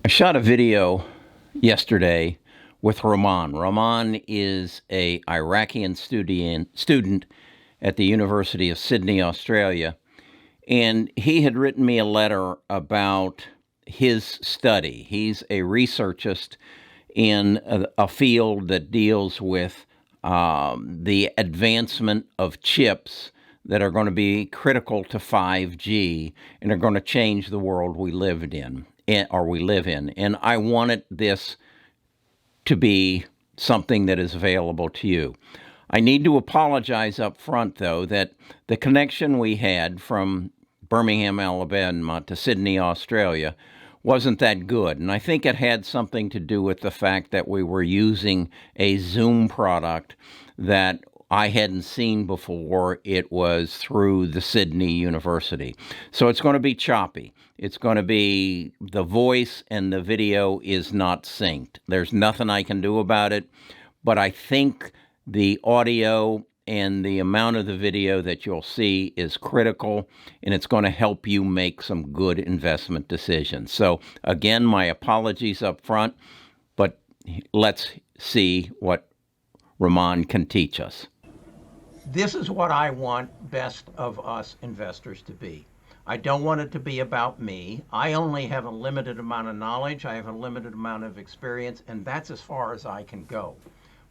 I shot a video yesterday with Rahman. Rahman is a Iraqian student at the University of Sydney, Australia, and he had written me a letter about his study. He's a researchist in a field that deals with the advancement of chips that are going to be critical to 5G and are going to change the world we live in. And I wanted this to be something that is available to you. I need to apologize up front, though, that the connection we had from Birmingham, Alabama to Sydney, Australia wasn't that good. And I think it had something to do with the fact that we were using a Zoom product that I hadn't seen before. It was through the Sydney University. So it's going to be choppy. It's going to be the voice and the video is not synced. There's nothing I can do about it, but I think the audio and the amount of the video that you'll see is critical, and it's going to help you make some good investment decisions. So again, my apologies up front, but let's see what Rahman can teach us. This is what I want best of us investors to be. I don't want it to be about me. I only have a limited amount of knowledge. I have a limited amount of experience, and that's as far as I can go.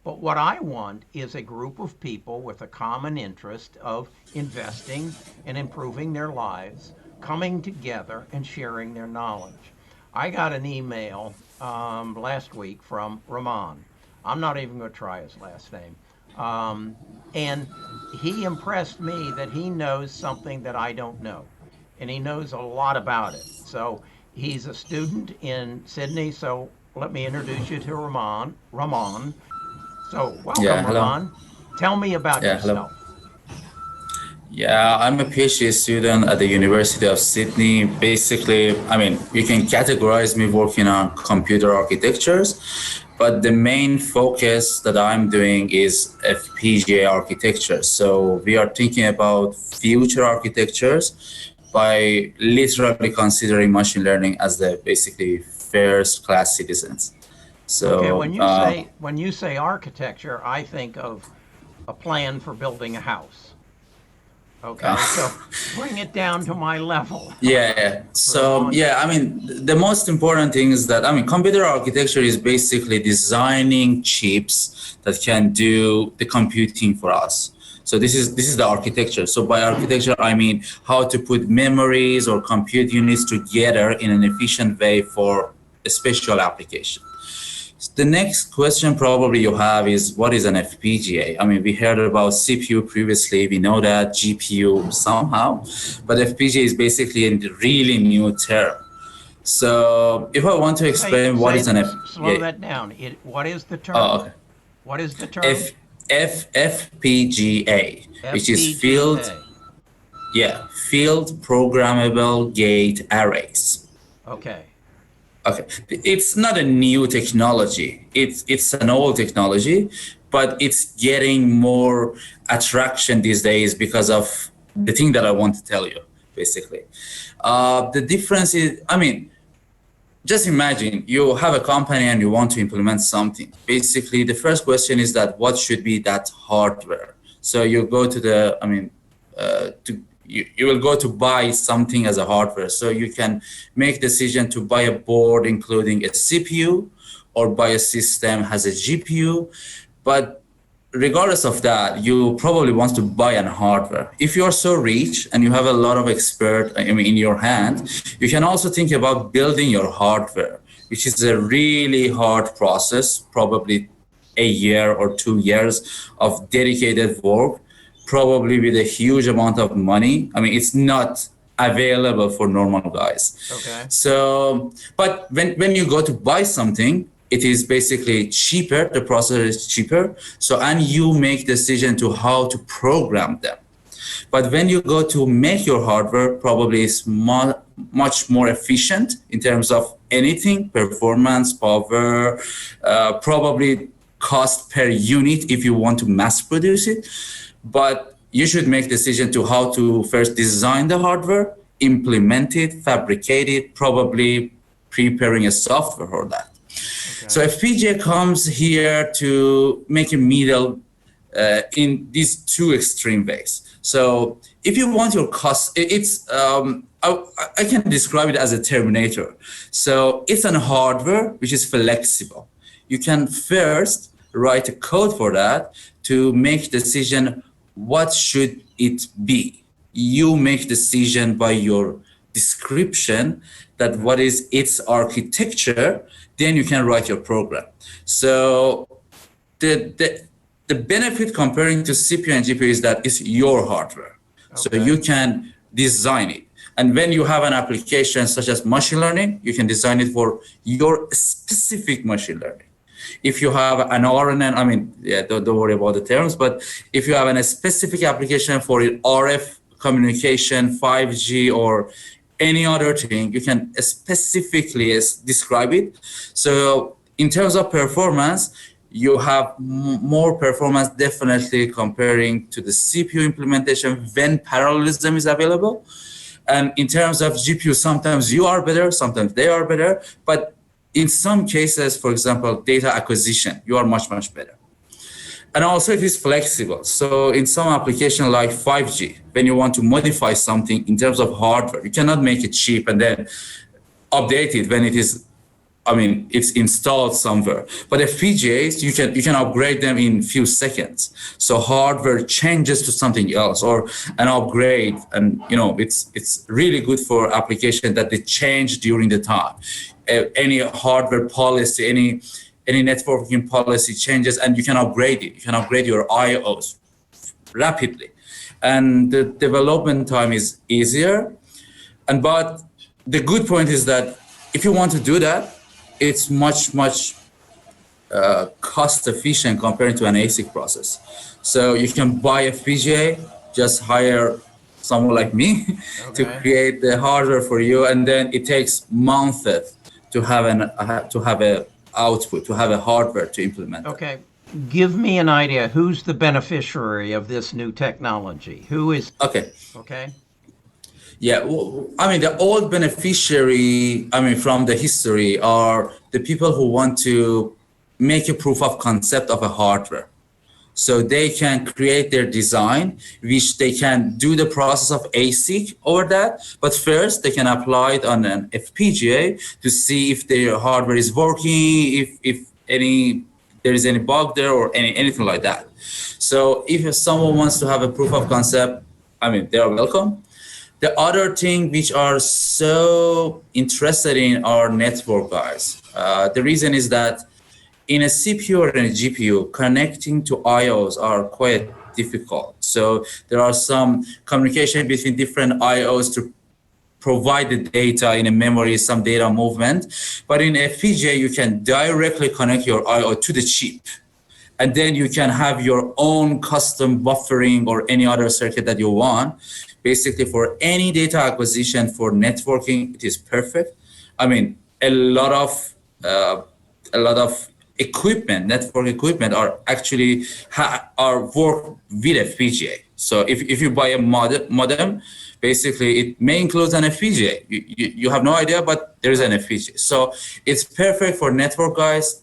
But what I want is a group of people with a common interest of investing and improving their lives, coming together and sharing their knowledge. I got an email last week from Rahman. I'm not even going to try his last name. And he impressed me that he knows something that I don't know, and he knows a lot about it. So he's a student in Sydney. So let me introduce you to Rahman. So welcome, Rahman. Tell me about yourself. Yeah, I'm a PhD student at the University of Sydney. Basically, you can categorize me working on computer architectures, but the main focus that I'm doing is FPGA architecture. So we are thinking about future architectures by literally considering machine learning as the basically first class citizens. So okay, when you say architecture, I think of a plan for building a house. Okay, so bring it down to my level. Yeah. So, the most important thing is that, computer architecture is basically designing chips that can do the computing for us. So this is the architecture. So by architecture, I mean how to put memories or compute units together in an efficient way for a special application. The next question probably you have is, what is an FPGA? We heard about CPU previously. We know that GPU somehow, but FPGA is basically a really new term. So if I want to explain what is an FPGA. Slow that down. What is the term? Oh, okay. What is the term? FPGA, which is field programmable gate arrays. Okay. It's not a new technology. It's an old technology, but it's getting more attraction these days because of the thing that I want to tell you, basically. The difference is, just imagine you have a company and you want to implement something. Basically, the first question is that what should be that hardware? So you go to the, you will go to buy something as a hardware. So you can make decision to buy a board including a CPU or buy a system has a GPU. But regardless of that, you probably want to buy an hardware. If you're so rich and you have a lot of expert in your hand, you can also think about building your hardware, which is a really hard process, probably a year or 2 years of dedicated work, probably with a huge amount of money. It's not available for normal guys. Okay. So, but when you go to buy something, it is basically cheaper. The processor is cheaper. So, and you make decision to how to program them. But when you go to make your hardware, probably it's much more efficient in terms of anything, performance, power, probably cost per unit if you want to mass produce it. But you should make decision to how to first design the hardware, implement it, fabricate it, probably preparing a software for that. Okay. So FPGA comes here to make a middle in these two extreme ways. So if you want your cost, it's I can describe it as a Terminator. So it's an hardware which is flexible. You can first write a code for that to make decision what should it be. You make decision by your description that what is its architecture, then you can write your program. So the benefit comparing to CPU and GPU is that it's your hardware. So you can design it. And when you have an application such as machine learning, you can design it for your specific machine learning. If you have an RNN, I mean, don't worry about the terms, but if you have a specific application for RF communication, 5G, or any other thing, you can specifically describe it. So in terms of performance, you have more performance definitely comparing to the CPU implementation when parallelism is available. And in terms of GPU, sometimes you are better, sometimes they are better. But in some cases, for example, data acquisition, you are much, much better. And also it is flexible. So in some application like 5G, when you want to modify something in terms of hardware, you cannot make it cheap and then update it when it is, it's installed somewhere. But FPGAs, you can upgrade them in few seconds. So hardware changes to something else or an upgrade, and it's really good for application that they change during the time. Any hardware policy, any networking policy changes, and you can upgrade it. You can upgrade your IOs rapidly, and the development time is easier. But the good point is that if you want to do that, it's much cost efficient compared to an ASIC process. So you can buy FPGA, just hire someone like me to create the hardware for you, and then it takes months to have a output, to have a hardware to implement. Okay, give me an idea. Who's the beneficiary of this new technology? Who is? Okay. Yeah, the old beneficiary, from the history are the people who want to make a proof of concept of a hardware. So they can create their design, which they can do the process of ASIC over that. But first, they can apply it on an FPGA to see if their hardware is working, if there is any bug there or anything like that. So if someone wants to have a proof of concept, they are welcome. The other thing which are so interested in are network guys. The reason is that in a CPU or in a GPU, connecting to IOs are quite difficult. So there are some communication between different IOs to provide the data in a memory, some data movement. But in FPGA, you can directly connect your IO to the chip. And then you can have your own custom buffering or any other circuit that you want. Basically, for any data acquisition for networking, it is perfect. A lot of equipment, network equipment, are actually work with FPGA. So if you buy a modem, basically it may include an FPGA. You have no idea, but there is an FPGA. So it's perfect for network guys.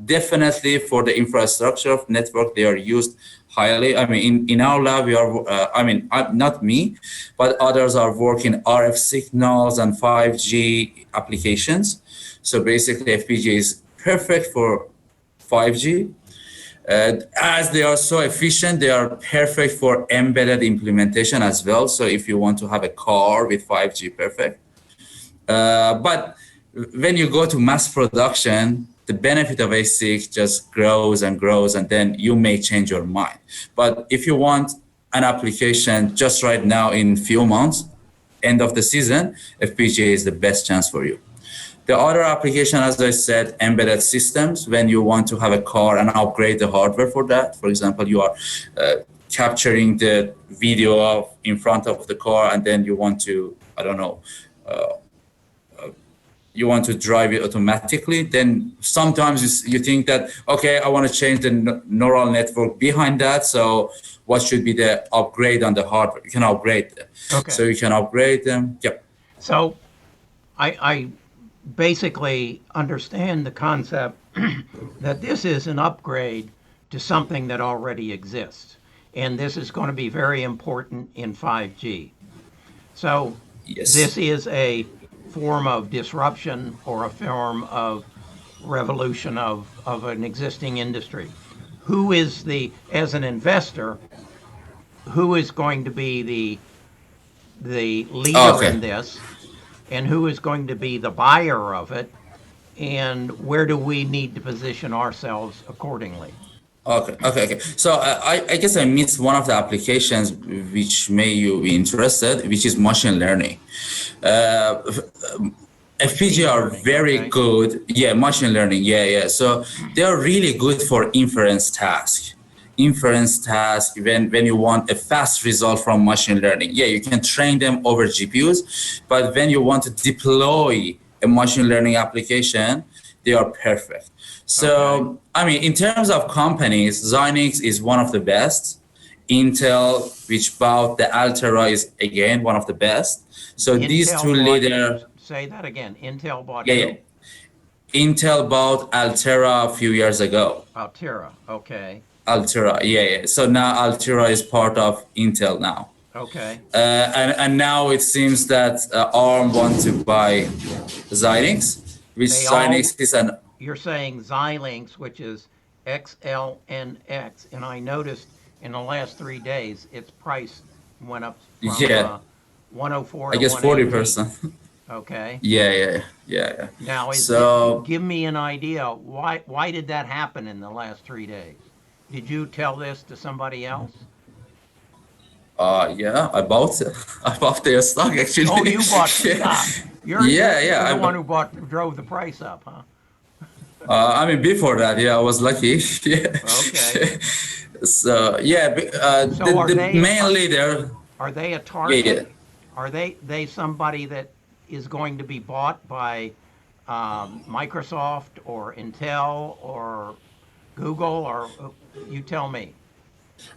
Definitely for the infrastructure of network, they are used highly. In our lab, we are, not me, but others are working RF signals and 5G applications. So basically, FPGA is perfect for 5G. As they are so efficient, they are perfect for embedded implementation as well. So if you want to have a car with 5G, perfect. But when you go to mass production, the benefit of ASIC just grows and grows, and then you may change your mind. But if you want an application just right now in few months, end of the season, FPGA is the best chance for you. The other application, as I said, embedded systems, when you want to have a car and upgrade the hardware for that. For example, you are capturing the video in front of the car, and then you want to, you want to drive it automatically, then sometimes you think that, okay, I want to change the neural network behind that. So what should be the upgrade on the hardware? You can upgrade them. Okay. So you can upgrade them. Yep. So I basically understand the concept that this is an upgrade to something that already exists. And this is going to be very important in 5G. So Yes. this is a form of disruption or a form of revolution of an existing industry. Who is as an investor, who is going to be the leader Okay. in this, and who is going to be the buyer of it, and where do we need to position ourselves accordingly? Okay. So I guess I missed one of the applications which may you be interested, which is machine learning. Uh, Machine FPGA are learning, very okay. good. Yeah, machine learning. Yeah. So they are really good for inference tasks. Inference task when you want a fast result from machine learning. Yeah, you can train them over GPUs, but when you want to deploy a machine learning application, they are perfect. Okay. So, I mean, in terms of companies, Xilinx is one of the best. Intel, which bought the Altera, is again one of the best. So these two Intel bought, leader, say that again. Intel bought yeah. who? Intel bought Altera a few years ago. Altera. Okay. Altera, yeah. So now Altera is part of Intel now. Okay. And now it seems that ARM want to buy Xilinx, which They all, Xilinx is an, you're saying Xilinx, which is XLNX, and I noticed in the last 3 days its price went up from yeah, 104 I to guess 118. 40%. Okay. Yeah. Now, So, give me an idea. Why did that happen in the last 3 days? Did you tell this to somebody else? yeah, I bought it. I bought their stock Oh, actually. you bought the yeah, stock. You're the one I, who drove the price up, huh? I mean, before that, yeah, I was lucky. yeah. Okay. So, yeah, So the main leader, are they a yeah. target? Are they somebody that is going to be bought by Microsoft or Intel or Google, or you tell me?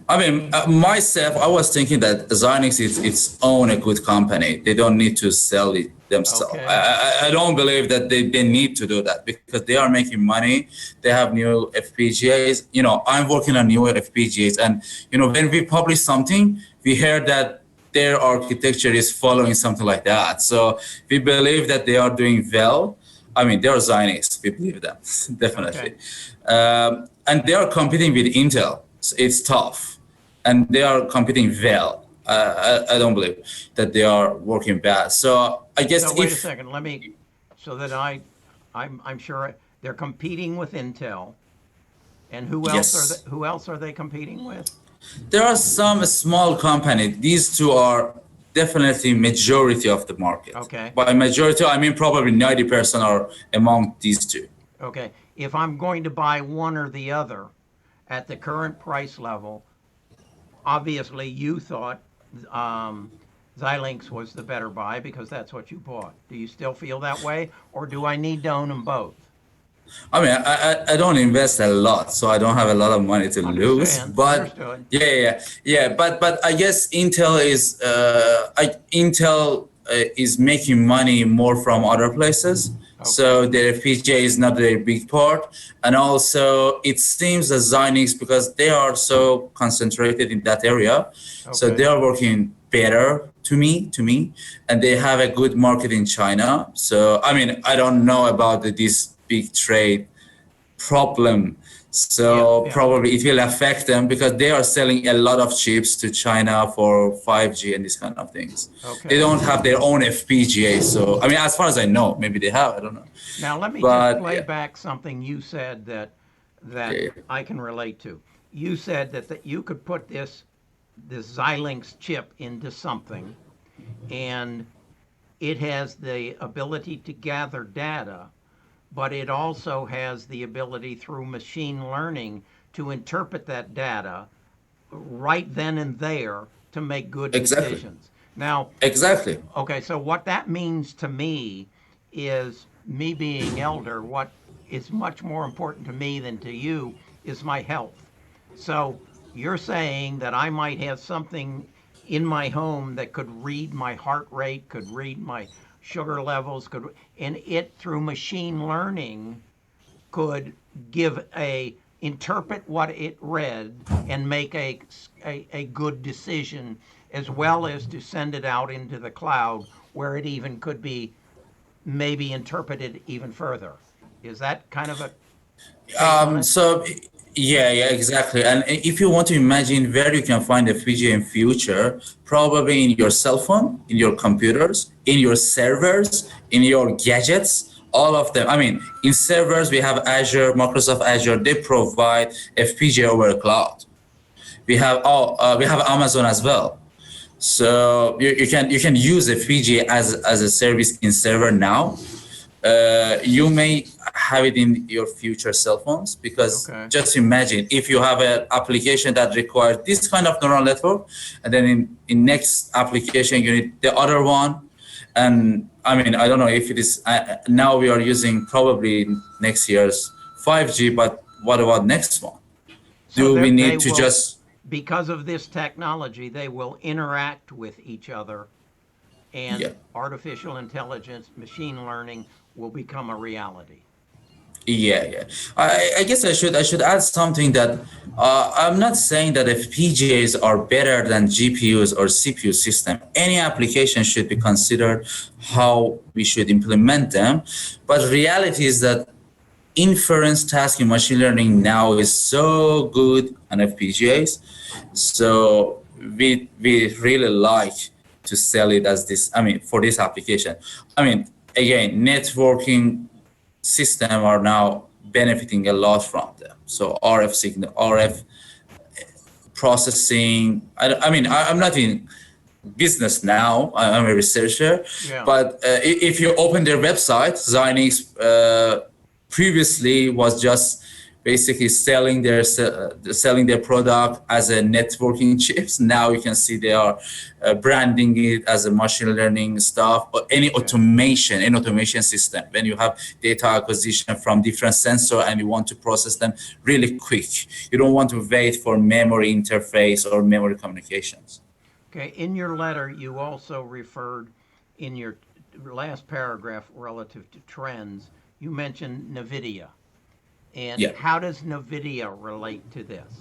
I mean, myself, I was thinking that Xilinx is its own a good company. They don't need to sell it themselves. Okay. I don't believe that they need to do that because they are making money. They have new FPGAs. You know, I'm working on new FPGAs, and you know, when we publish something, we hear that their architecture is following something like that. So we believe that they are doing well. I mean, they are Zionists. We believe them Okay. definitely, and they are competing with Intel. So it's tough, and they are competing well. I don't believe that they are working bad. So I So guess wait a if second. So that I'm sure they're competing with Intel, and yes, who else are they competing with? there are some small companies. These two are definitely majority of the market. Okay. By majority, I mean probably 90% are among these two. Okay. If I'm going to buy one or the other at the current price level, obviously you thought um, Xilinx was the better buy because that's what you bought. Do you still feel that way, or do I need to own them both? I mean, I don't invest a lot, so I don't have a lot of money to lose. But Understood. But I guess Intel is making money more from other places. So Okay. their FPGA is not a big part, and also it seems that Xilinx, because they are so concentrated in that area, so they Okay. are working better to me, and they have a good market in China. So I mean, I don't know about this big trade problem. Yeah. So Yeah. probably it will affect them because they are selling a lot of chips to China for 5G and these kind of things. They Okay. don't have their own FPGA. So I mean, as far as I know, maybe they have. I don't know. Now let me just But play yeah, back something you said that yeah. I can relate to. You said that you could put this Xilinx chip into something, and it has the ability to gather data, but it also has the ability through machine learning to interpret that data right then and there to make good Exactly, decisions. Now, exactly. okay, so what that means to me is, me being elder, what is much more important to me than to you is my health. So you're saying that I might have something in my home that could read my heart rate, could read my sugar levels, and it through machine learning could interpret what it read and make a good decision, as well as to send it out into the cloud where it even could be maybe interpreted even further. Is that kind of a take on it? So yeah, exactly. And if you want to imagine where you can find FPGA in future, probably in your cell phone, in your computers, in your servers, in your gadgets, all of them. I mean, in servers we have Azure, Microsoft Azure. They provide FPGA over cloud. We have Amazon as well. So you can use FPGA as a service in server now. You may have it in your future cell phones, because just imagine if you have an application that requires this kind of neural network, and then in next application you need the other one. And I mean, I don't know if it is now we are using probably next year's 5G, but what about next one? So Do we need to just because of this technology, they will interact with each other, and artificial intelligence, machine learning will become a reality. Yeah. I guess I should add something that I'm not saying that FPGAs are better than GPUs or CPU system. Any application should be considered how we should implement them. But reality is that inference task in machine learning now is so good on FPGAs. So we really like to sell it as this, I mean, for this application. I mean, again, networking system are now benefiting a lot from them. So RF signal, RF processing. I mean, I'm not in business now. I'm a researcher. Yeah. But if you open their website, Xilinx previously was just basically selling their product as a networking chips. Now you can see they are branding it as a machine learning stuff, or any automation system. When you have data acquisition from different sensors and you want to process them really quick, you don't want to wait for memory interface or memory communications. Okay, in your letter, you also referred in your last paragraph relative to trends, you mentioned Nvidia. And how does Nvidia relate to this?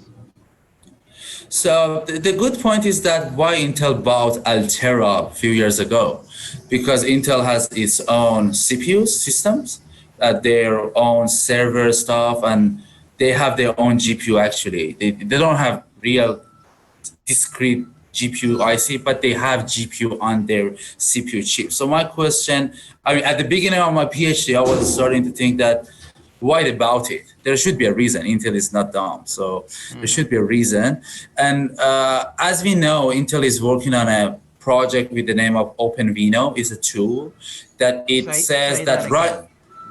So the good point is that why Intel bought Altera a few years ago, because Intel has its own CPU systems, their own server stuff, and they have their own GPU actually. They don't have real discrete GPU IC, but they have GPU on their CPU chip. So my question, I mean, at the beginning of my PhD, I was starting to think that why about it? There should be a reason. Intel is not dumb, so there should be a reason. And as we know, Intel is working on a project with the name of OpenVINO. It's a tool that says that right.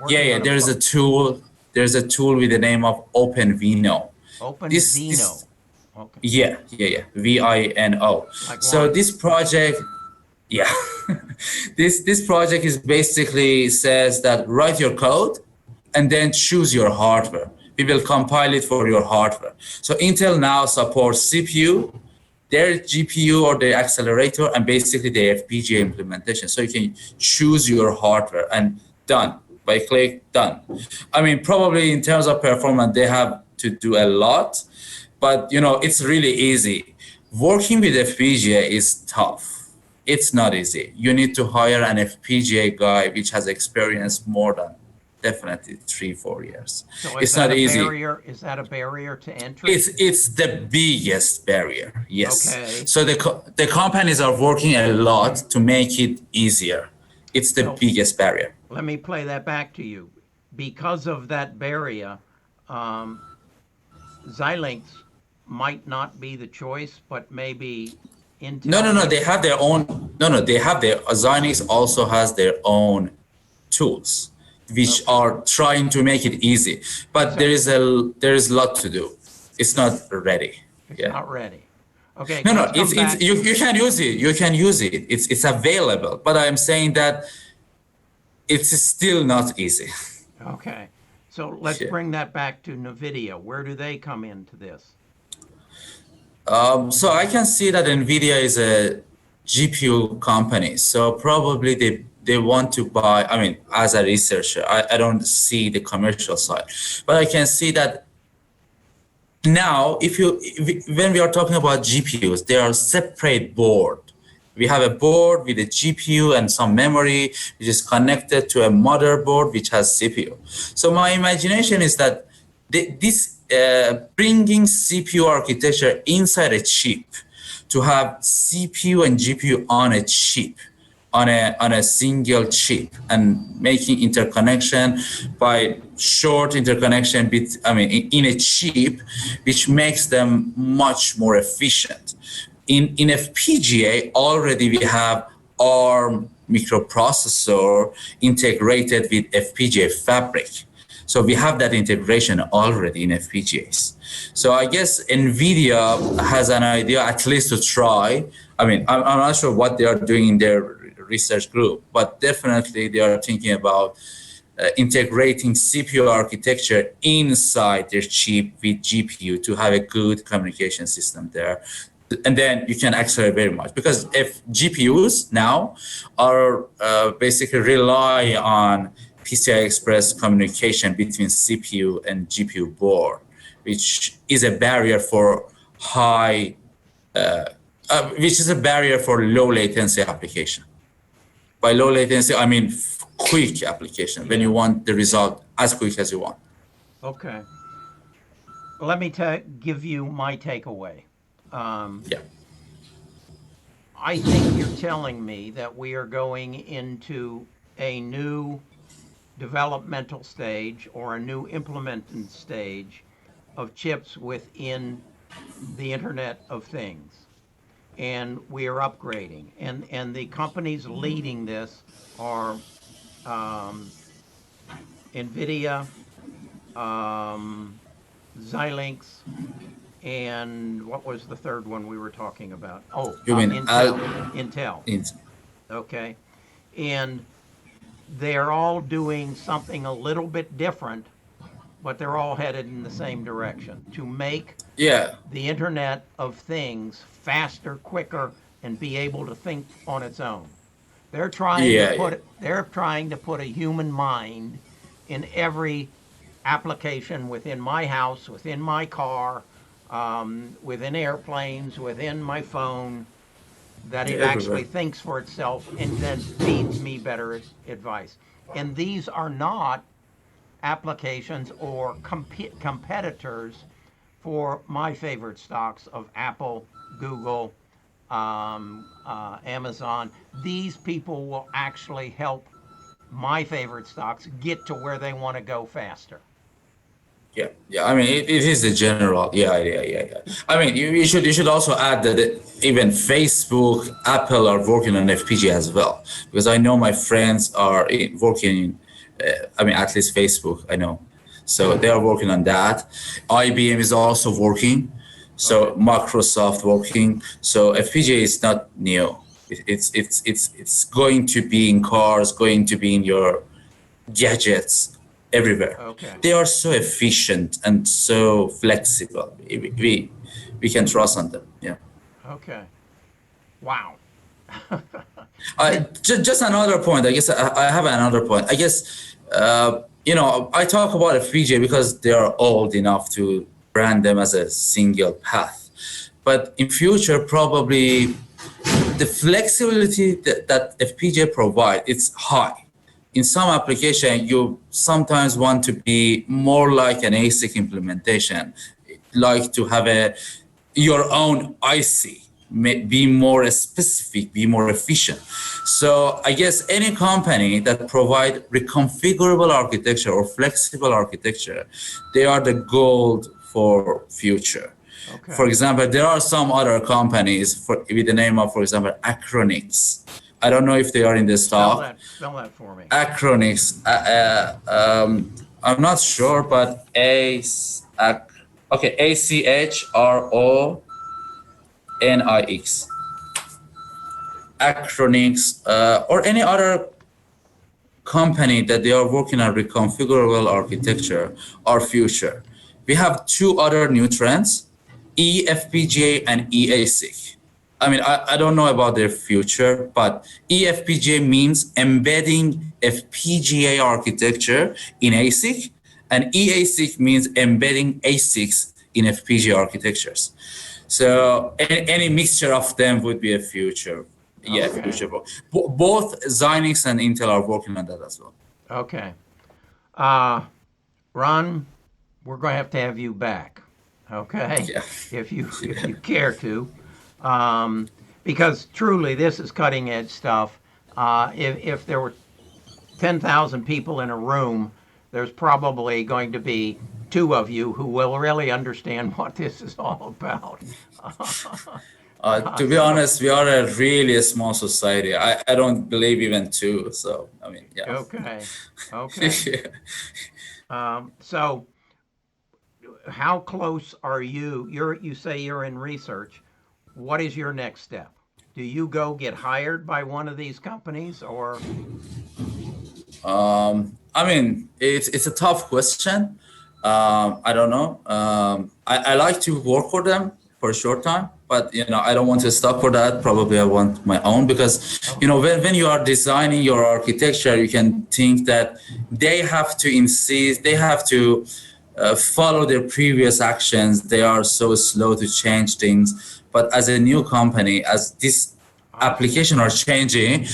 Yeah. There's a tool. There's a tool with the name of OpenVINO. OpenVINO. Okay. Yeah. VINO. Like so this project. Yeah. this project is basically says that write your code and then choose your hardware. We will compile it for your hardware. So Intel now supports CPU, their GPU or their accelerator, and basically the FPGA implementation. So you can choose your hardware and done. By click, done. I mean, probably in terms of performance, they have to do a lot, but it's really easy. Working with FPGA is tough. It's not easy. You need to hire an FPGA guy which has experience more than definitely 3-4 years. So it's not easy. Is that a barrier to entry? It's the biggest barrier. Yes. Okay. So the companies are working a lot to make it easier. It's the biggest barrier. Let me play that back to you. Because of that barrier, Xilinx might not be the choice, but maybe Intel. No. They have their own. No. They have their. Xilinx also has their own tools, which are trying to make it easy, but there is a lot to do. It's not ready. It's not ready. Okay. No. You can use it. You can use it. It's available. But I'm saying that it's still not easy. Okay. So let's bring that back to Nvidia. Where do they come into this? So I can see that Nvidia is a GPU companies. So probably they want to buy, I mean, as a researcher, I don't see the commercial side, but I can see that now when we are talking about GPUs, they are separate board. We have a board with a GPU and some memory, which is connected to a motherboard, which has CPU. So my imagination is that this bringing CPU architecture inside a chip to have CPU and GPU on a chip, on a single chip, and making interconnection by short interconnection in a chip, which makes them much more efficient. In FPGA, already we have ARM microprocessor integrated with FPGA fabric. So we have that integration already in FPGAs. So I guess Nvidia has an idea, at least to try. I mean, I'm not sure what they are doing in their research group, but definitely they are thinking about integrating CPU architecture inside their chip with GPU to have a good communication system there. And then you can accelerate very much, because if GPUs now are basically rely on PCI Express communication between CPU and GPU board, which is a barrier for low latency application. By low latency, I mean quick application, when you want the result as quick as you want. Okay. Let me give you my takeaway. Yeah. I think you're telling me that we are going into a new developmental stage or a new implementing stage of chips within the Internet of Things. And we are upgrading. And the companies leading this are Nvidia, Xilinx, and what was the third one we were talking about? Oh, You mean Intel. Okay. And they're all doing something a little bit different, but they're all headed in the same direction to make the Internet of Things faster, quicker, and be able to think on its own. They're trying to put a human mind in every application within my house, within my car, within airplanes, within my phone, that it actually thinks for itself and then feeds me better advice. And these are not applications or competitors for my favorite stocks of Apple, Google, Amazon. These people will actually help my favorite stocks get to where they want to go faster. Yeah. I mean, it is the general. Yeah. I mean, you should also add that even Facebook, Apple are working on FPGA as well, because I know my friends are working. At least Facebook, I know. So they are working on that. IBM is also working. So Microsoft working. So FPGA is not new. It's going to be in cars, going to be in your gadgets, everywhere. Okay. They are so efficient and so flexible. We can trust on them. Yeah. Okay. Wow. Just another point. I guess I have another point. I guess I talk about FPGA because they are old enough to brand them as a single path. But in future, probably the flexibility that FPGA provide, it's high. In some application, you sometimes want to be more like an ASIC implementation, like to have your own IC, be more specific, be more efficient. So I guess any company that provide reconfigurable architecture or flexible architecture, they are the gold for future. Okay. For example, there are some other companies with the name of, for example, Acronix. I don't know if they are in the stock. Spell that for me. Acronix. I'm not sure, but ACHRONIX. Acronix, or any other company that they are working on reconfigurable architecture or future. We have two other new trends, eFPGA and eASIC. I mean, I don't know about their future, but eFPGA means embedding FPGA architecture in ASIC, and eASIC means embedding ASICs in FPGA architectures. So any mixture of them would be a future. Yeah, Okay. future. Both Xilinx and Intel are working on that as well. Okay. Ron, we're going to have you back. Okay. Yeah. If you care to, because truly this is cutting edge stuff. If there were 10,000 people in a room, there's probably going to be two of you who will really understand what this is all about. To be honest, we are a really small society. I don't believe even two. So, I mean, yeah. Okay. Okay. Yeah. So how close are you? You say you're in research. What is your next step? Do you go get hired by one of these companies, or? I mean, it's a tough question. I don't know. I like to work for them for a short time, but I don't want to stop for that. Probably I want my own, because when you are designing your architecture, you can think that they have to insist, they have to follow their previous actions. They are so slow to change things. But as a new company, as this application are changing,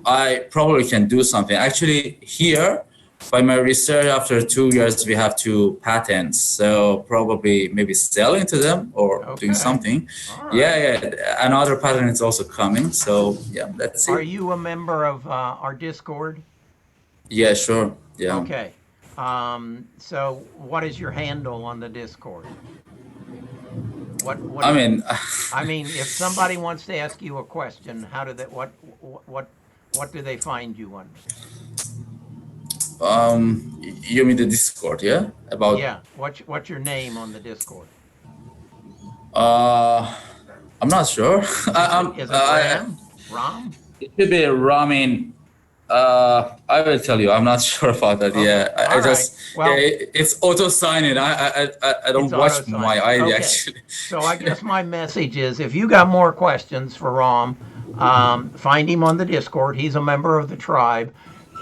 I probably can do something. Actually, here, by my research, after 2 years, we have 2 patents. So probably maybe selling to them or doing something. Right. Yeah. Another patent is also coming. So yeah, let's see. Are you a member of our Discord? Yeah, sure. Yeah. Okay. So what is your handle on the Discord? What I mean, if somebody wants to ask you a question, how do they? What do they find you under? you mean the Discord, yeah? About Yeah. What's your name on the Discord? I'm not sure. Is it Ram? Ram? It should be Ramin. I will tell you. I'm not sure about that. Okay. Yeah, I just Well, it's auto signing. I don't It's watch auto-sign. my ID Okay. actually. So I guess my message is, if you got more questions for Ram, find him on the Discord. He's a member of the tribe.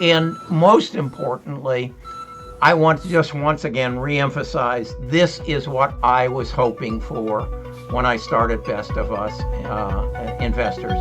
And most importantly, I want to just once again reemphasize, this is what I was hoping for when I started Best of Us Investors.